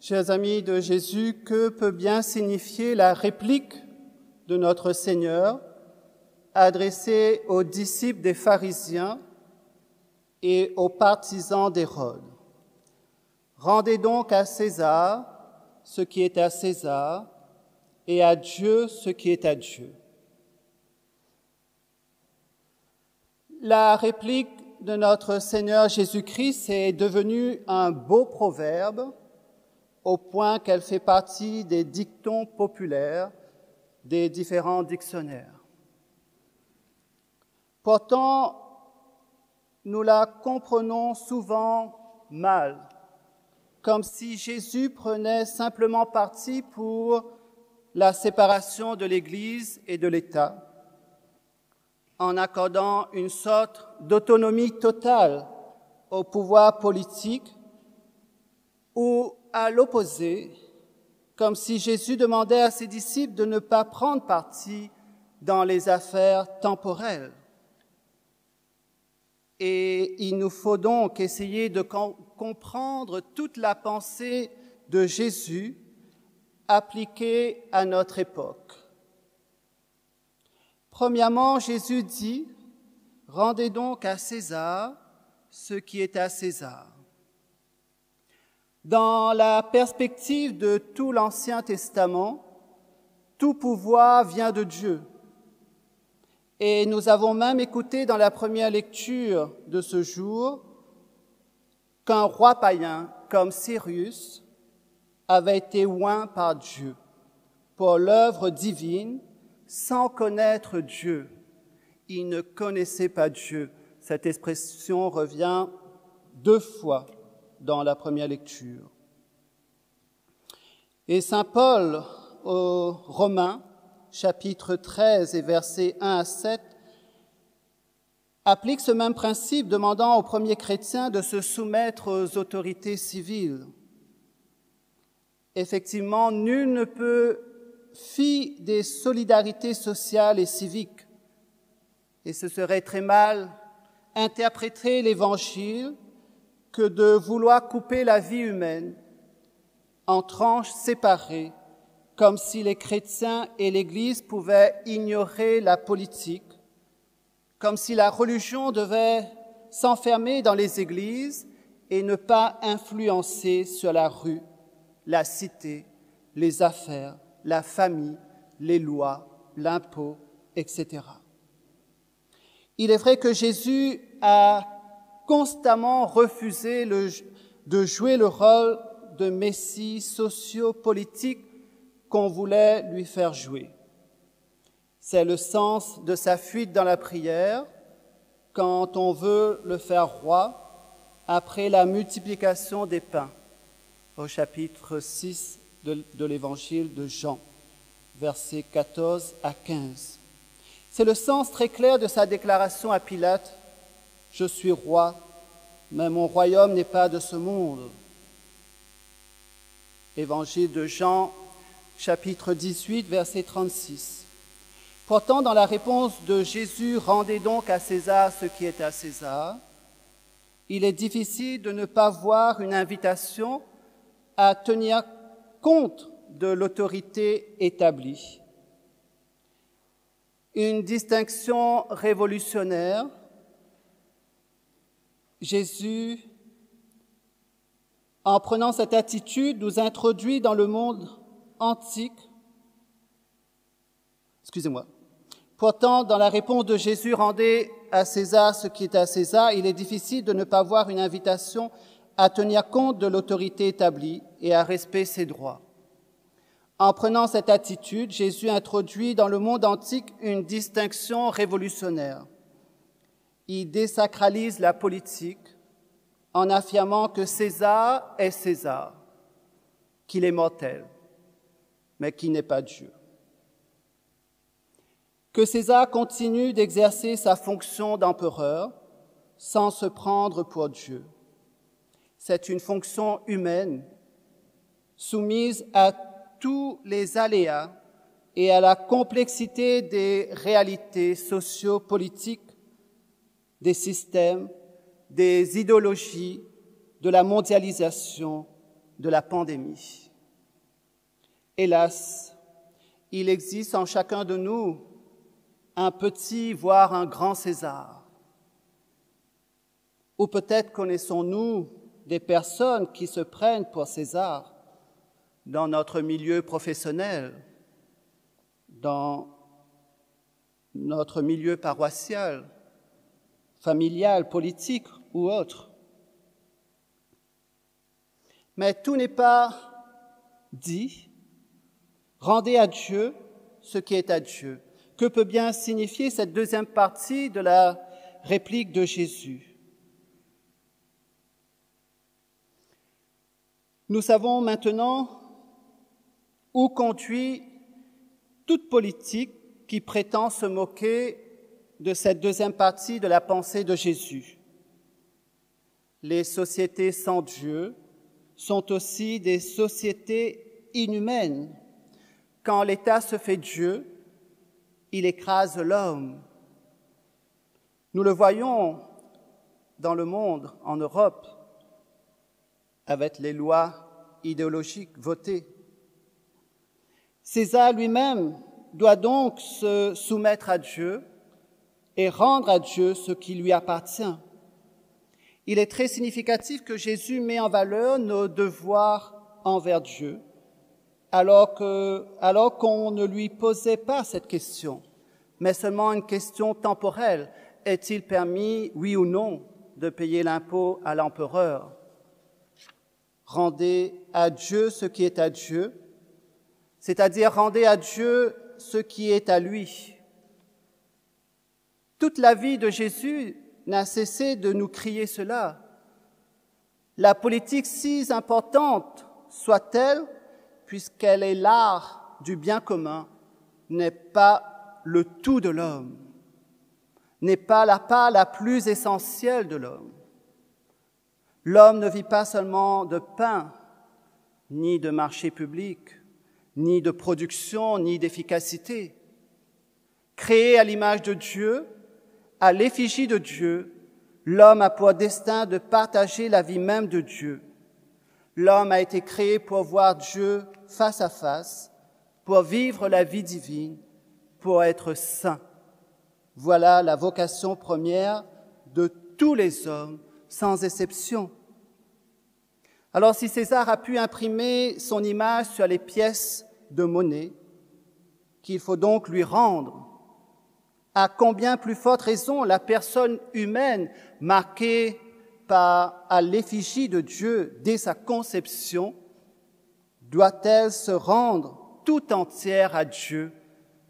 Chers amis de Jésus, que peut bien signifier la réplique de notre Seigneur adressée aux disciples des pharisiens et aux partisans d'Hérode? Rendez donc à César ce qui est à César et à Dieu ce qui est à Dieu. La réplique de notre Seigneur Jésus-Christ est devenue un beau proverbe au point qu'elle fait partie des dictons populaires des différents dictionnaires. Pourtant, nous la comprenons souvent mal, comme si Jésus prenait simplement parti pour la séparation de l'Église et de l'État, en accordant une sorte d'autonomie totale au pouvoir politique, ou à l'opposé, comme si Jésus demandait à ses disciples de ne pas prendre parti dans les affaires temporelles. Et il nous faut donc essayer de comprendre toute la pensée de Jésus appliquée à notre époque. Premièrement, Jésus dit « Rendez donc à César ce qui est à César ». Dans la perspective de tout l'Ancien Testament, tout pouvoir vient de Dieu. Et nous avons même écouté dans la première lecture de ce jour qu'un roi païen comme Cyrus avait été oint par Dieu pour l'œuvre divine sans connaître Dieu. Il ne connaissait pas Dieu. Cette expression revient 2 fois dans la première lecture. Et saint Paul aux Romains, chapitre 13 et versets 1 à 7, applique ce même principe, demandant aux premiers chrétiens de se soumettre aux autorités civiles. Effectivement, nul ne peut fier des solidarités sociales et civiques, et ce serait très mal interpréter l'Évangile que de vouloir couper la vie humaine en tranches séparées, comme si les chrétiens et l'Église pouvaient ignorer la politique, comme si la religion devait s'enfermer dans les églises et ne pas influencer sur la rue, la cité, les affaires, la famille, les lois, l'impôt, etc. Il est vrai que Jésus a constamment refusé de jouer le rôle de messie socio-politique qu'on voulait lui faire jouer. C'est le sens de sa fuite dans la prière quand on veut le faire roi après la multiplication des pains, au chapitre 6 de l'évangile de Jean, versets 14 à 15. C'est le sens très clair de sa déclaration à Pilate: « Je suis roi, mais mon royaume n'est pas de ce monde. » Évangile de Jean, chapitre 18, verset 36. Pourtant, dans la réponse de Jésus « Rendez donc à César ce qui est à César », il est difficile de ne pas voir une invitation à tenir compte de l'autorité établie. Une distinction révolutionnaire. Jésus, en prenant cette attitude, nous introduit dans le monde antique. Pourtant, dans la réponse de Jésus, rendez à César ce qui est à César, il est difficile de ne pas voir une invitation à tenir compte de l'autorité établie et à respecter ses droits. En prenant cette attitude, Jésus introduit dans le monde antique une distinction révolutionnaire. Il désacralise la politique en affirmant que César est César, qu'il est mortel, mais qu'il n'est pas Dieu. Que César continue d'exercer sa fonction d'empereur sans se prendre pour Dieu. C'est une fonction humaine, soumise à tous les aléas et à la complexité des réalités socio-politiques, des systèmes, des idéologies, de la mondialisation de la pandémie. Hélas, il existe en chacun de nous un petit, voire un grand César. Ou peut-être connaissons-nous des personnes qui se prennent pour César dans notre milieu professionnel, dans notre milieu paroissial, familial, politique ou autre. Mais tout n'est pas dit. Rendez à Dieu ce qui est à Dieu. Que peut bien signifier cette deuxième partie de la réplique de Jésus? Nous savons maintenant où conduit toute politique qui prétend se moquer de cette deuxième partie de la pensée de Jésus. Les sociétés sans Dieu sont aussi des sociétés inhumaines. Quand l'État se fait Dieu, il écrase l'homme. Nous le voyons dans le monde, en Europe, avec les lois idéologiques votées. César lui-même doit donc se soumettre à Dieu et rendre à Dieu ce qui lui appartient. Il est très significatif que Jésus met en valeur nos devoirs envers Dieu, alors qu'on ne lui posait pas cette question, mais seulement une question temporelle. Est-il permis, oui ou non, de payer l'impôt à l'empereur? Rendez à Dieu ce qui est à Dieu, c'est-à-dire rendez à Dieu ce qui est à lui. Toute la vie de Jésus n'a cessé de nous crier cela. La politique, si importante soit-elle, puisqu'elle est l'art du bien commun, n'est pas le tout de l'homme, n'est pas la part la plus essentielle de l'homme. L'homme ne vit pas seulement de pain, ni de marché public, ni de production, ni d'efficacité. Créé à l'image de Dieu, à l'effigie de Dieu, l'homme a pour destin de partager la vie même de Dieu. L'homme a été créé pour voir Dieu face à face, pour vivre la vie divine, pour être saint. Voilà la vocation première de tous les hommes, sans exception. Alors si César a pu imprimer son image sur les pièces de monnaie, qu'il faut donc lui rendre, à combien plus forte raison la personne humaine marquée à l'effigie de Dieu dès sa conception doit-elle se rendre tout entière à Dieu,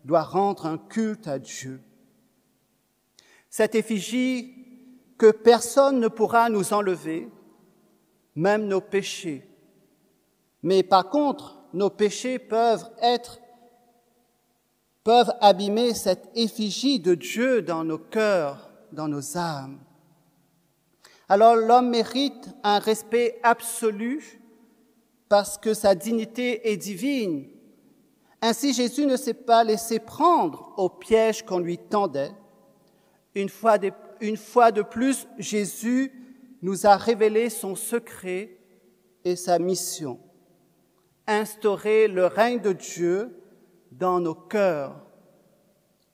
doit rendre un culte à Dieu. Cette effigie que personne ne pourra nous enlever, même nos péchés. Mais par contre, nos péchés peuvent abîmer cette effigie de Dieu dans nos cœurs, dans nos âmes. Alors l'homme mérite un respect absolu parce que sa dignité est divine. Ainsi, Jésus ne s'est pas laissé prendre au piège qu'on lui tendait. Une fois de plus, Jésus nous a révélé son secret et sa mission. Instaurer le règne de Dieu dans nos cœurs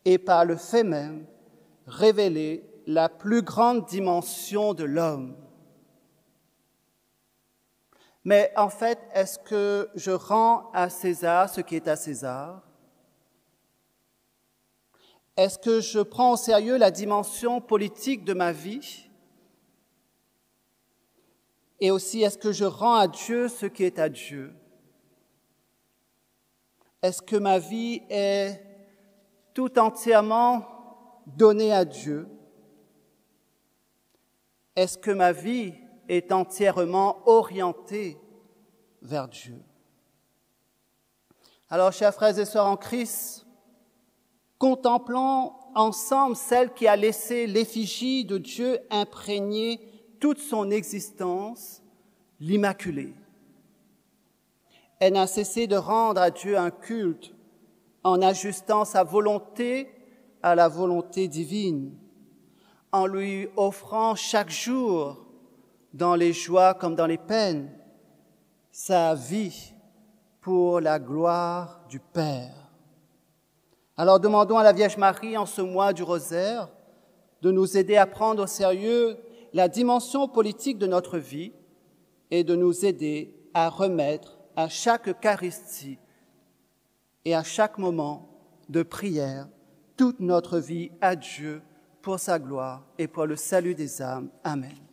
et par le fait même, révéler la plus grande dimension de l'homme. Mais en fait, est-ce que je rends à César ce qui est à César? Est-ce que je prends au sérieux la dimension politique de ma vie? Et aussi, est-ce que je rends à Dieu ce qui est à Dieu? Est-ce que ma vie est tout entièrement donnée à Dieu? Est-ce que ma vie est entièrement orientée vers Dieu? Alors, chers frères et sœurs en Christ, contemplons ensemble celle qui a laissé l'effigie de Dieu imprégner toute son existence, l'Immaculée. Elle n'a cessé de rendre à Dieu un culte en ajustant sa volonté à la volonté divine, en lui offrant chaque jour, dans les joies comme dans les peines, sa vie pour la gloire du Père. Alors demandons à la Vierge Marie, en ce mois du Rosaire, de nous aider à prendre au sérieux la dimension politique de notre vie et de nous aider à remettre à chaque Eucharistie et à chaque moment de prière toute notre vie à Dieu pour sa gloire et pour le salut des âmes. Amen.